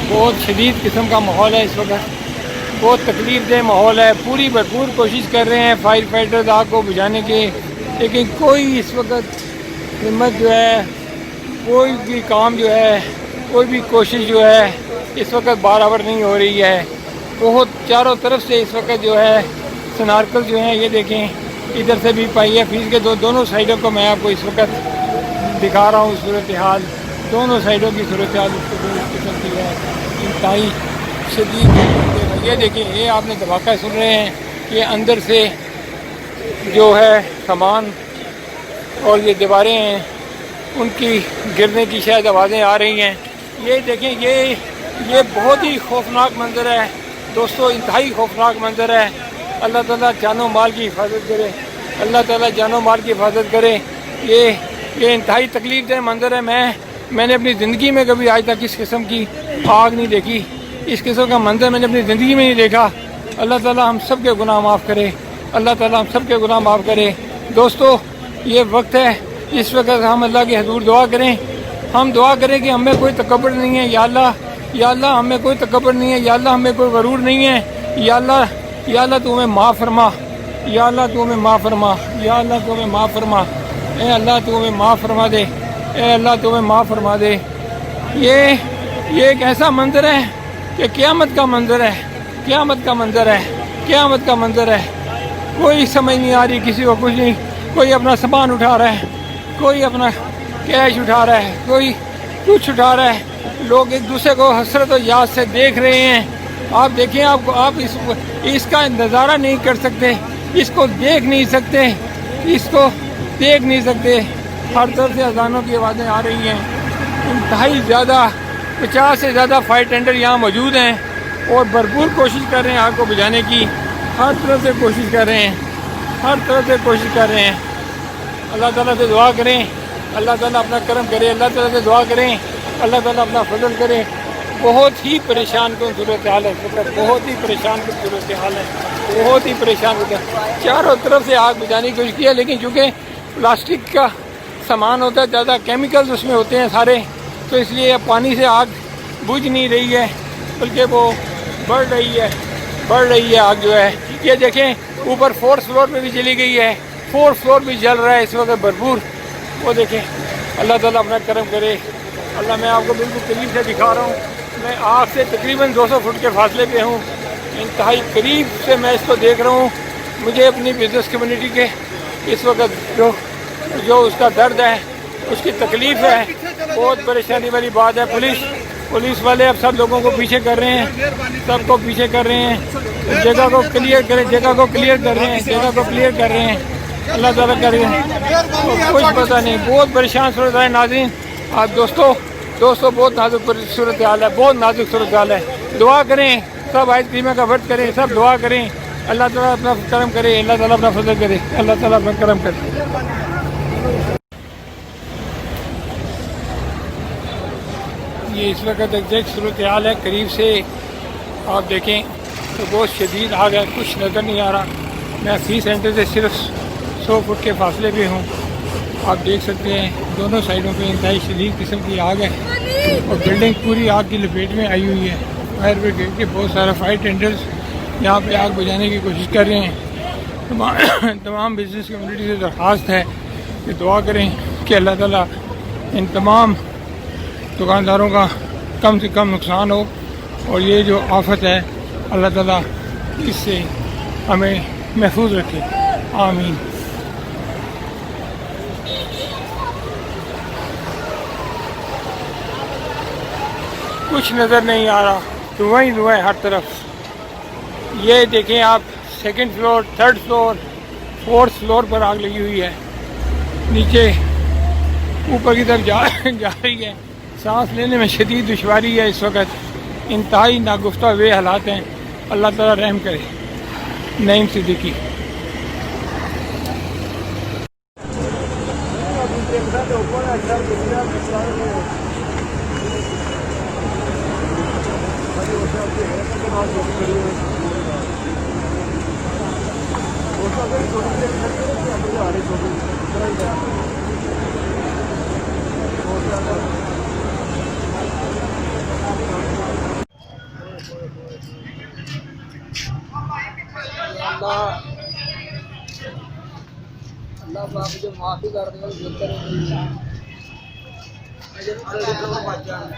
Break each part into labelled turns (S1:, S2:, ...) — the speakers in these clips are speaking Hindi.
S1: बहुत शदीद किस्म का माहौल है इस वक्त, बहुत तकलीफ दह माहौल है। पूरी भरपूर कोशिश कर रहे हैं फायर फाइटर्स आग को बुझाने की, लेकिन कोई इस वक्त हिम्मत जो है, कोई भी काम जो है, कोई भी कोशिश जो है इस वक्त बराबर नहीं हो रही है। बहुत चारों तरफ से इस वक्त जो है स्नार्कल जो हैं, ये देखें इधर से भी पाइए फीस के दोनों साइडों को मैं आपको इस वक्त दिखा रहा हूँ सूरत हाल। दोनों साइडों की सूरत हाल इस किस्म की है, इंतहाई शदीद। ये देखिए, ये आपने धमाका सुन रहे हैं, ये अंदर से जो है सामान और ये दीवारें हैं उनकी गिरने की शायद आवाज़ें आ रही हैं। ये देखें, ये बहुत ही खौफनाक मंजर है दोस्तों, इंतहाई खौफनाक मंजर है। अल्लाह ताला जानो माल की हिफाजत करे, अल्लाह ताला जानो माल की हिफाजत करे। ये इंतहाई तकलीफ दह मंजर है। मैंने अपनी ज़िंदगी में कभी आज तक इस किस्म की आग नहीं देखी, इस किस्म का मंजर मैंने अपनी ज़िंदगी में नहीं देखा। अल्लाह ताला हम सब के गुनाह माफ़ करे, अल्लाह ताला हम सब के गुनाह माफ़ करे। दोस्तों, ये वक्त है, इस वक्त हम अल्लाह के हजूर दुआ करें, हम दुआ करें कि हमें कोई तकब्बुर नहीं है या अल्लाह हमें कोई तकब्बुर नहीं है, या अल्लाह हमें कोई गरूर नहीं है, या अल्लाह तू हमें माफ़ फरमा, या अल्लाह तू हमें माफ़ फरमा, या अल्लाह तू हमें माफ़ फरमा, ए अल्लाह तू हमें माफ़ फरमा दे, ए अल्लाह तू हमें माफ़ फरमा दे। ये एक ऐसा मंजर है कि क़यामत का मंजर है, क़यामत का मंजर है, क़यामत का मंजर है। कोई समझ नहीं आ रही किसी को कुछ नहीं, कोई अपना सामान उठा रहा है, कोई अपना कैश उठा रहा है, कोई कुछ उठा रहा है। लोग एक दूसरे को हसरत और याद से देख रहे हैं। आप देखें, आप इसका नज़ारा नहीं कर सकते, इसको देख नहीं सकते, इसको देख नहीं सकते। हर तरफ से अजानों की आवाज़ें आ रही हैं, इंतहाई ज़्यादा 50 से ज़्यादा फायर टेंडर यहाँ मौजूद हैं और भरपूर कोशिश कर रहे हैं आग को बुझाने की। हर तरफ से कोशिश कर रहे हैं, हर तरफ से कोशिश कर रहे हैं। अल्लाह ताला से दुआ करें, अल्लाह ताला अपना करम करे, अल्लाह ताला से दुआ करें, अल्लाह ताला अपना फजल करे। बहुत ही परेशान कौन सूरत हाल है, बहुत ही परेशान कौन सूरत हाल है, बहुत ही परेशान होता है। चारों तरफ से आग बुझाने की कोशिश की है, लेकिन चूँकि प्लास्टिक का सामान होता है, ज़्यादा केमिकल्स उसमें होते हैं सारे, तो इसलिए पानी से आग बुझ नहीं रही है, बल्कि वो बढ़ रही है आग जो है। ये देखें, ऊपर 4th फ्लोर पे भी चली गई है, 4th फ्लोर भी जल रहा है इस वक्त भरपूर। वो देखें, अल्लाह ताला अपना करम करे। अल्लाह, मैं आपको बिल्कुल करीब से दिखा रहा हूँ, मैं आग से तकरीबन 200 फुट के फासले पे हूँ, इंतहाई करीब से मैं इसको देख रहा हूँ। मुझे अपनी बिजनेस कम्युनिटी के इस वक्त जो उसका दर्द है, उसकी तकलीफ़ है, बहुत परेशानी वाली बात है। पुलिस वाले अब सब लोगों को पीछे कर रहे हैं, सबको पीछे कर रहे हैं, जगह को क्लियर कर रहे हैं, अल्लाह ताला कर रहे हैं। कुछ पता नहीं, बहुत परेशान सूरत है नाज़रीन। आप दोस्तों बहुत नाजुक सूरत हाल है, बहुत नाजुक सूरत हाल है। दुआ करें, सब आयत करीमा का वर्त करें, सब दुआ करें, अल्लाह ताला अपना करम करे, अल्लाह ताला अपना फजल करे, अल्लाह ताला अपना करम करे। ये इस वक्त एग्जैक्ट सूरत हाल है, करीब से आप देखें तो बहुत शदीद आग है, कुछ नज़र नहीं आ रहा। मैं फी सेंटर से सिर्फ 100 फुट के फासले पे हूँ। आप देख सकते हैं दोनों साइडों पे इंतहाई शदीद किस्म की आग है और बिल्डिंग पूरी आग की लपेट में आई हुई है। फायर ब्रिगेड के बहुत सारे फायर टेंडर्स यहाँ पे आग बुझाने की कोशिश कर रहे हैं। तमाम बिजनेस कम्युनिटी से दरख्वास्त है कि दुआ करें कि अल्लाह ताला इन तमाम दुकानदारों का कम से कम नुकसान हो और ये जो आफत है अल्लाह ताला इससे हमें महफूज रखे, आमीन। कुछ नज़र नहीं आ रहा, धुआं ही धुआं है हर तरफ। ये देखें आप, 2nd floor, 3rd floor, 4th floor पर आग लगी हुई है, नीचे ऊपर की तरफ जा रही है। सांस लेने में शदीद दुश्वारी है इस वक्त, इंतहाई नागुफ्ता हुए हालात हैं। अल्लाह ताला रहम करे। नईम सिद्दीकी।
S2: ਮਾਫੀ ਕਰ ਦਿਓ ਜੇਕਰ ਅਜੇ ਸਾਡੇ ਕੋਲ ਵੱਜ ਜਾਣ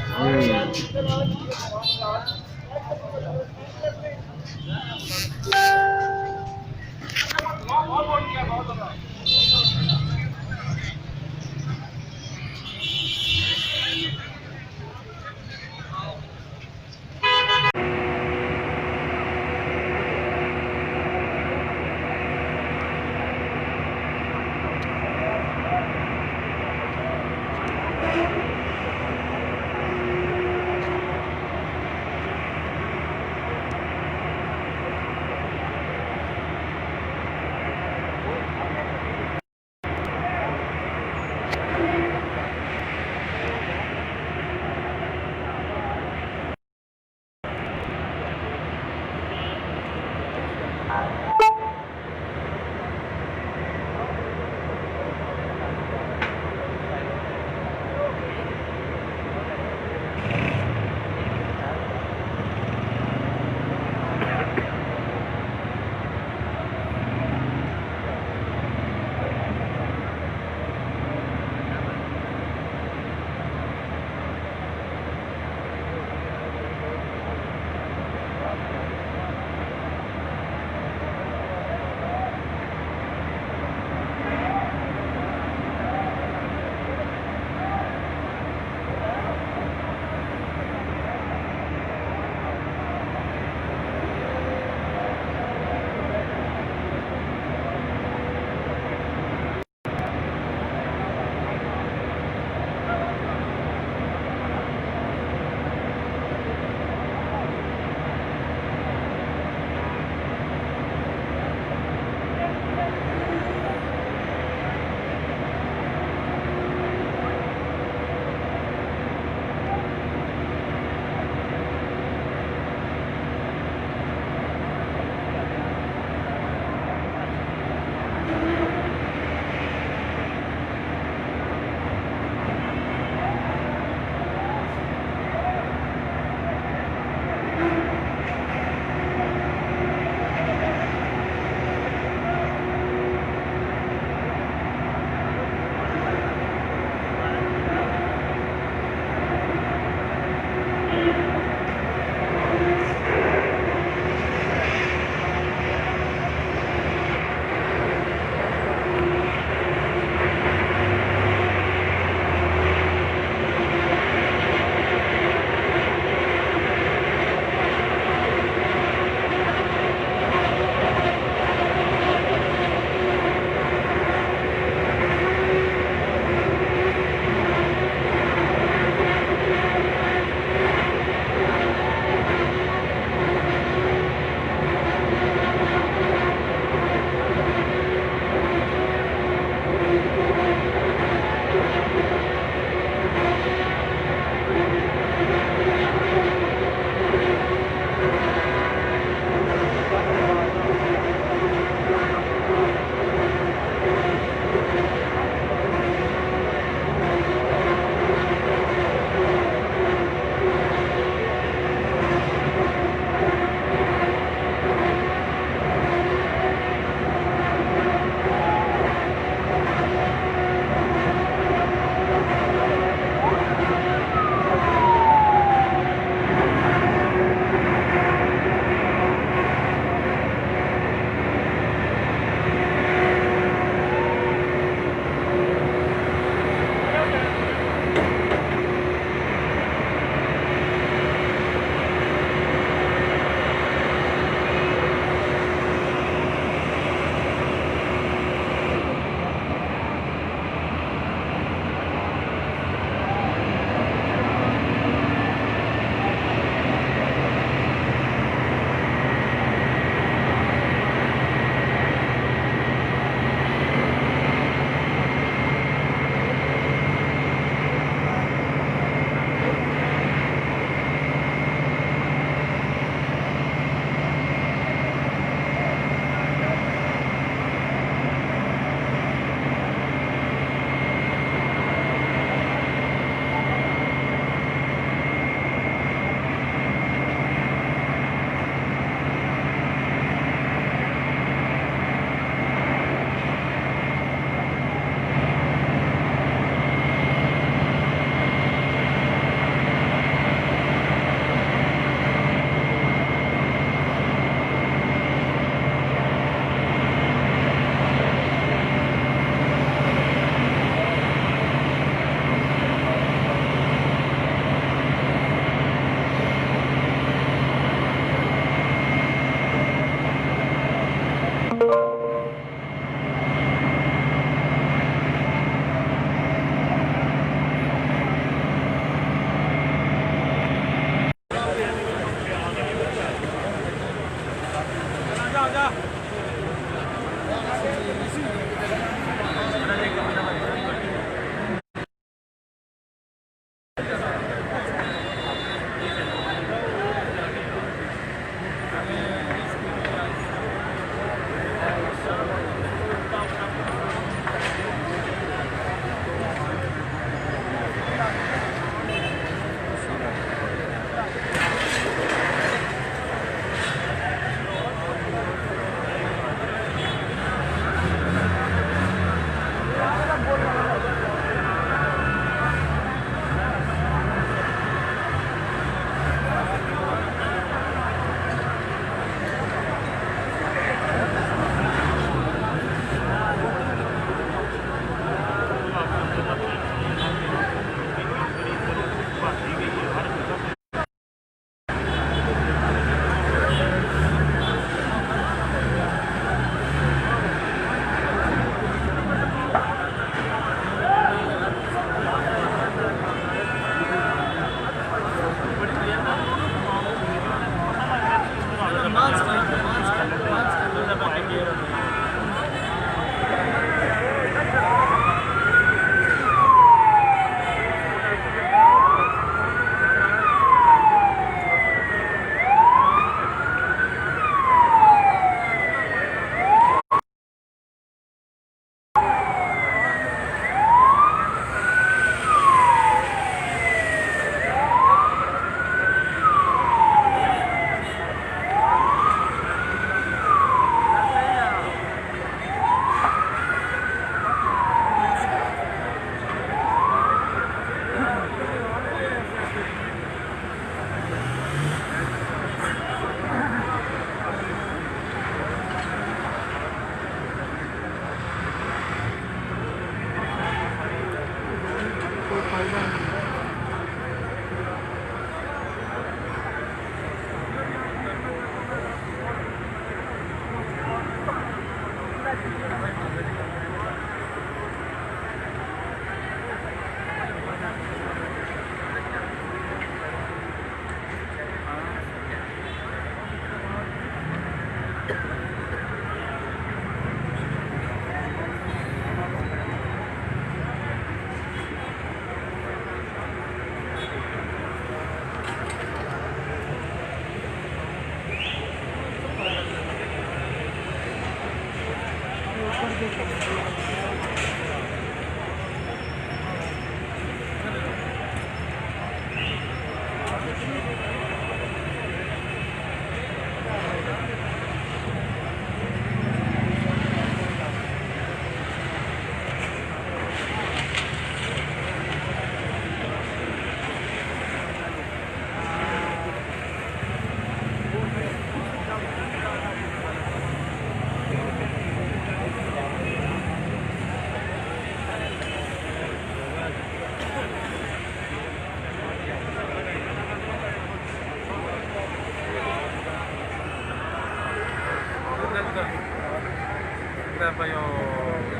S3: Io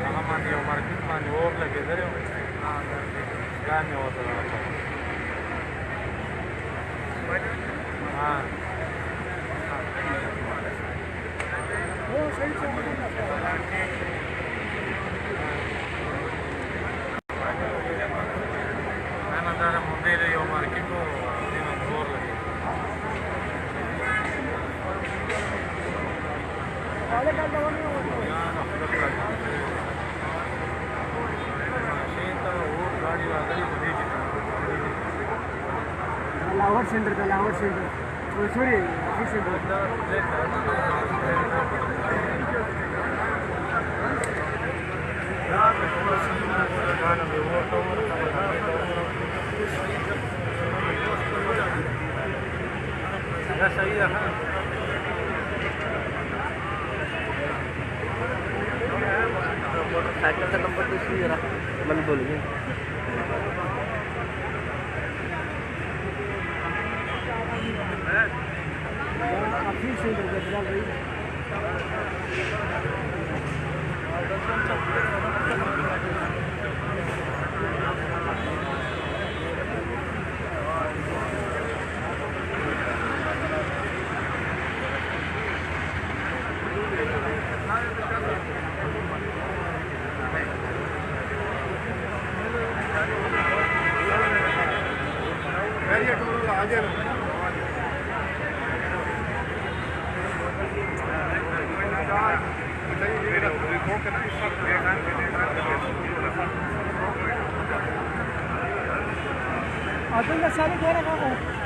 S3: amanti o marchitmani orle vedere gani o da ana dara modele io marchito dino orle
S2: Lahore centre का Lahore centre sorry office centre
S3: सही है
S2: साइकिल का नंबर तो इसलिए जरा मन बोलिए ऑफिस सेंटर का चल रही अतुल का सारे कह रहा है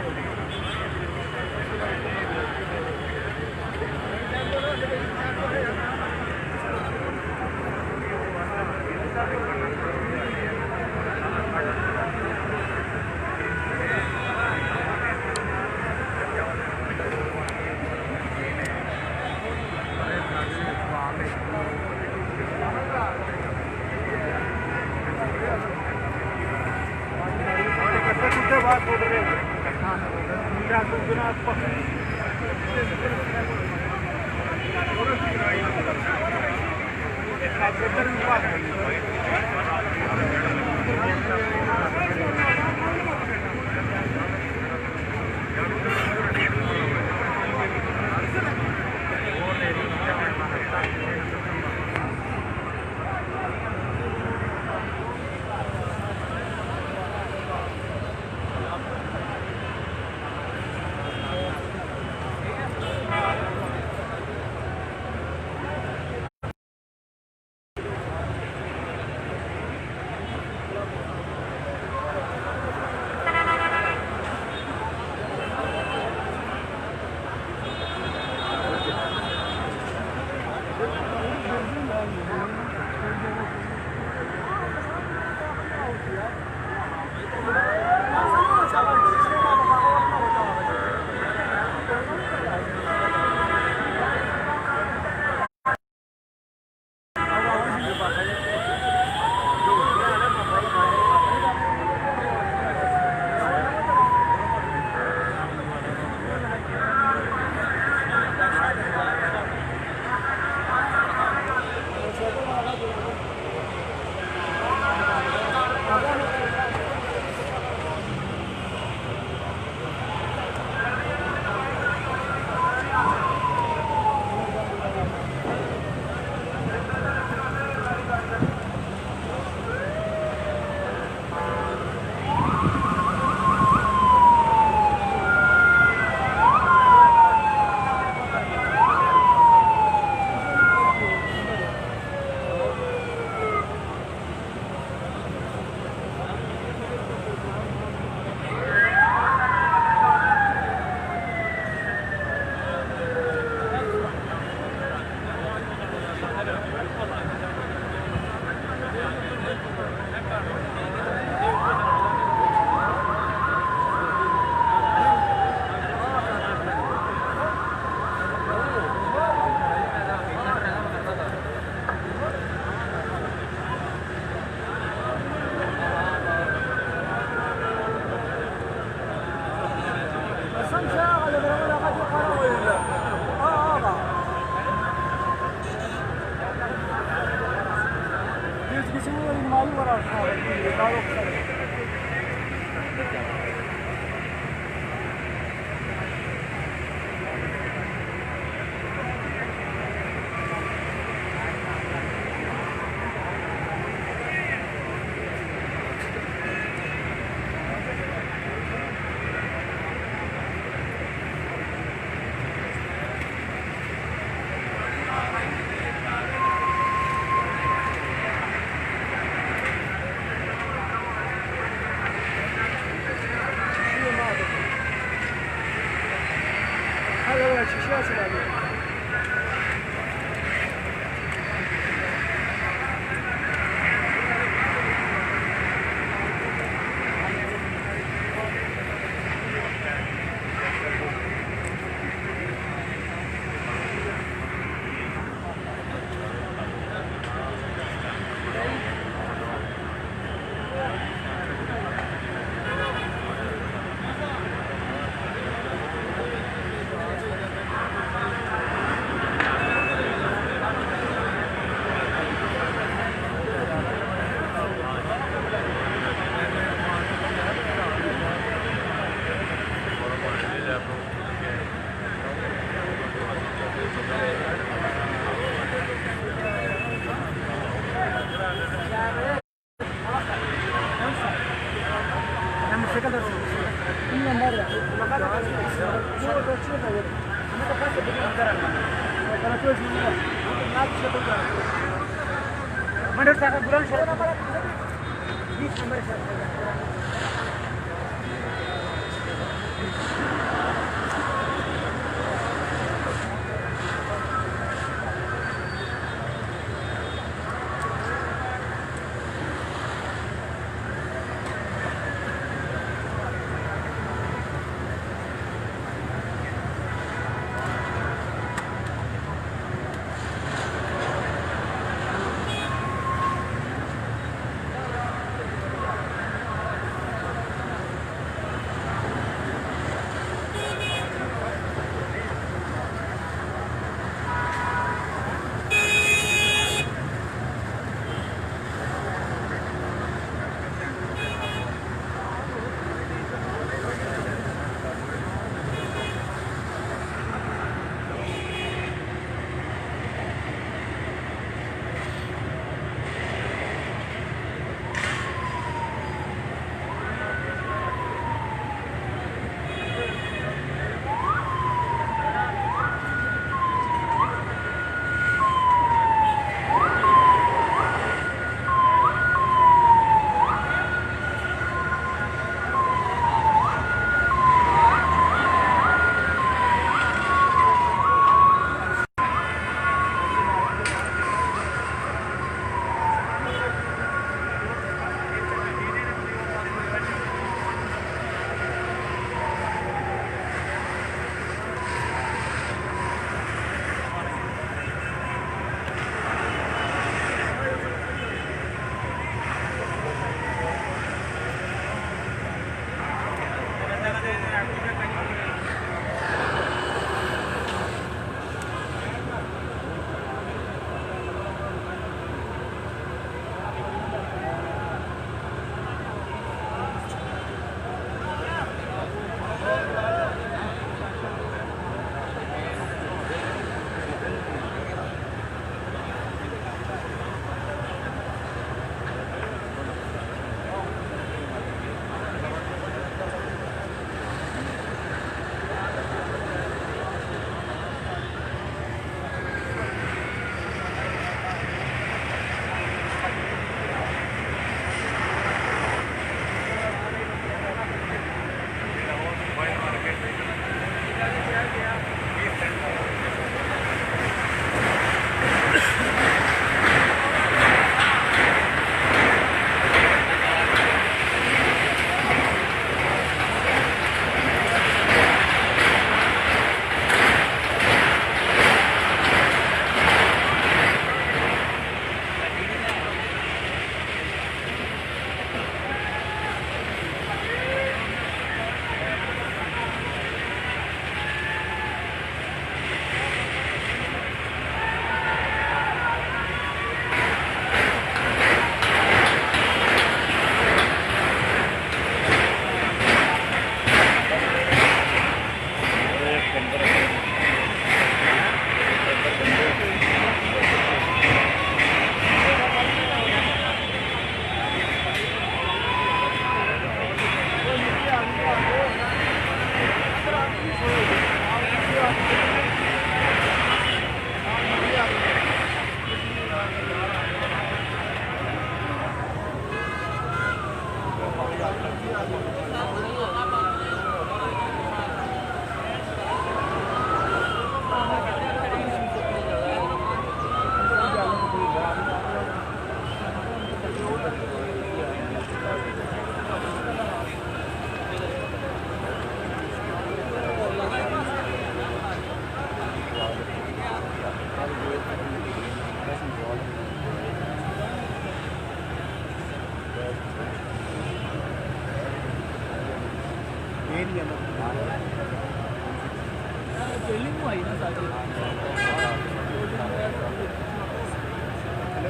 S2: aşağı çekelim.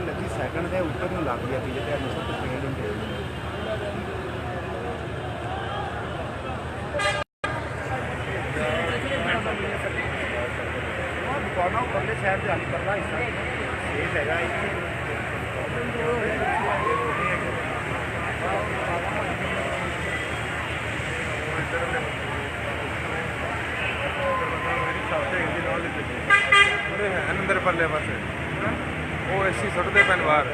S4: लगी सैकंड के ऊपर में लग गया तीजे ध्यान सब ट्रेनिंग दे दुकानों परले शहर से हाली करना हिस्सा सेफ हैगा
S3: अंदर परले पास वो ऐसी सुटते पैन बाहर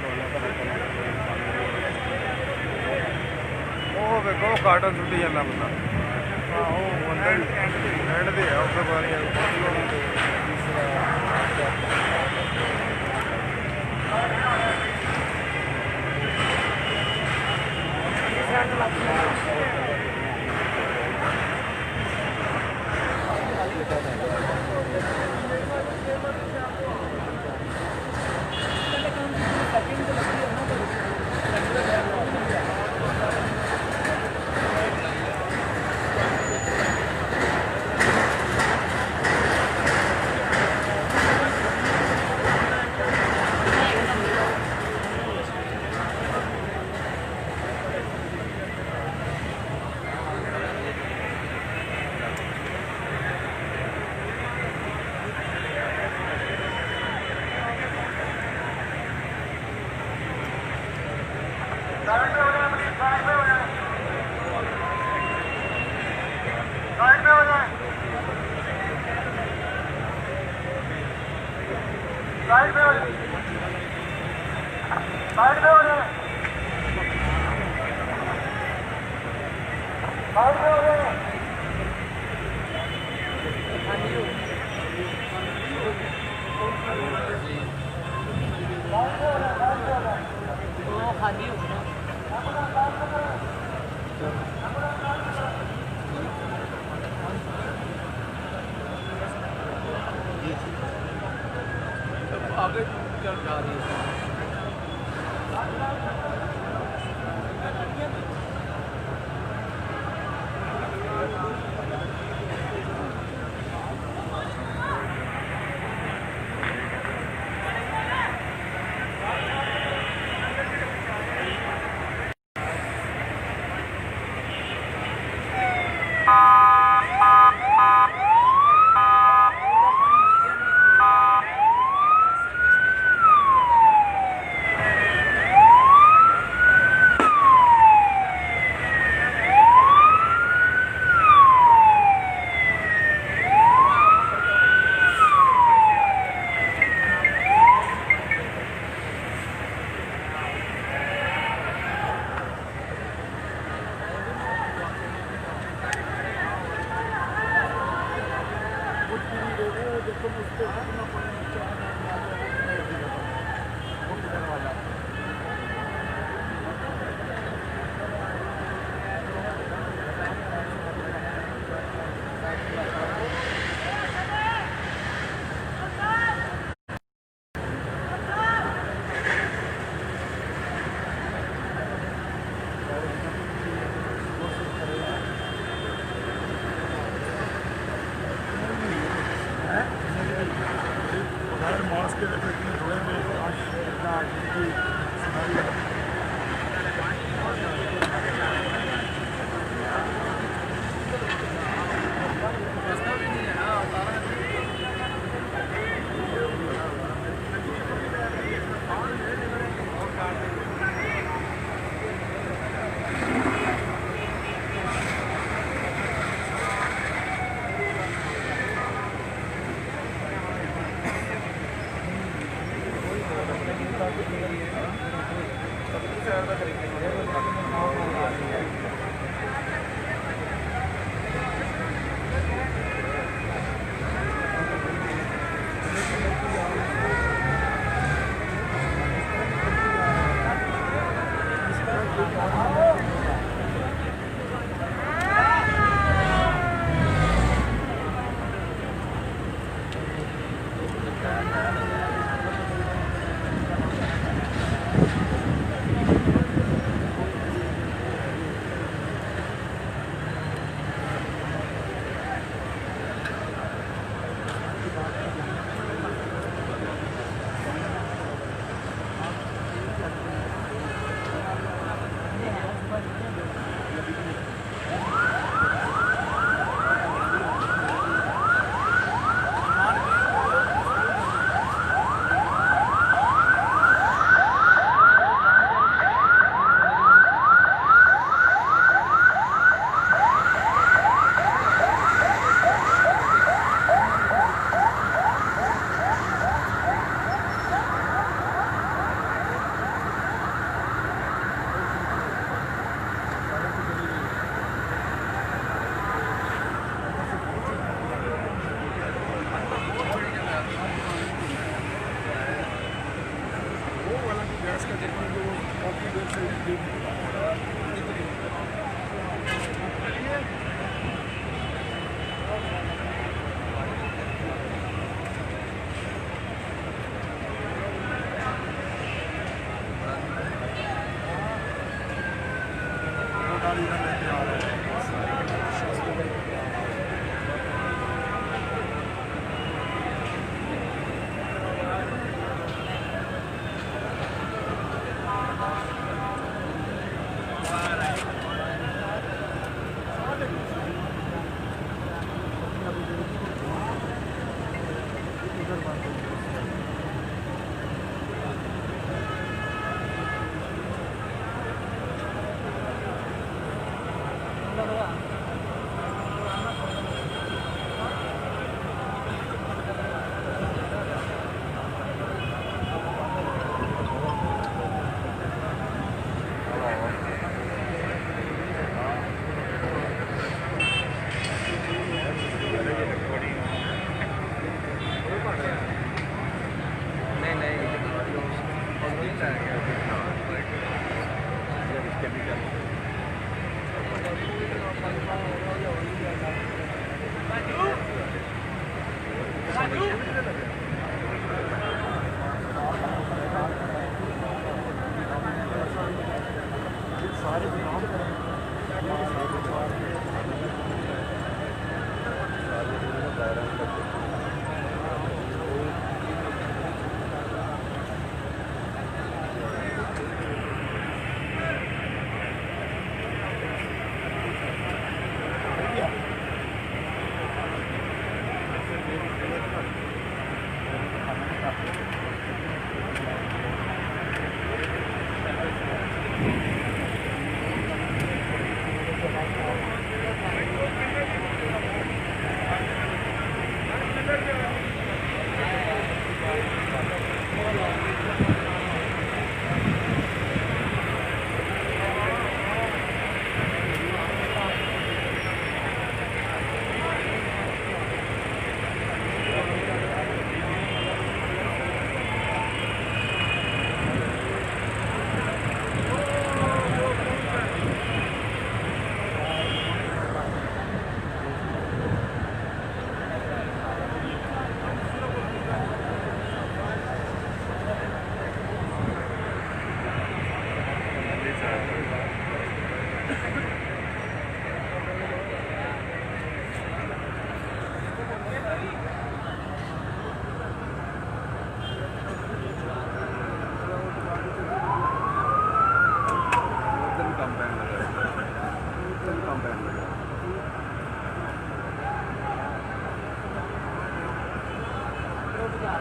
S3: वो देखो कार्टन सुटी जाना बंदा एंड दे उसके बाद
S2: आगे चल जा रही है।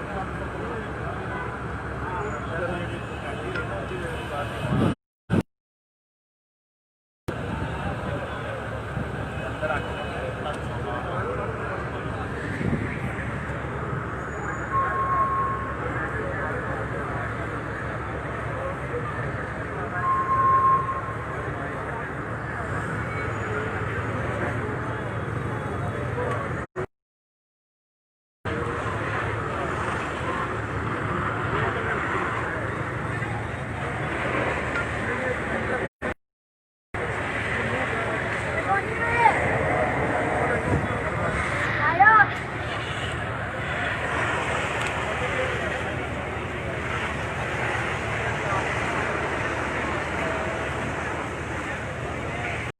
S3: है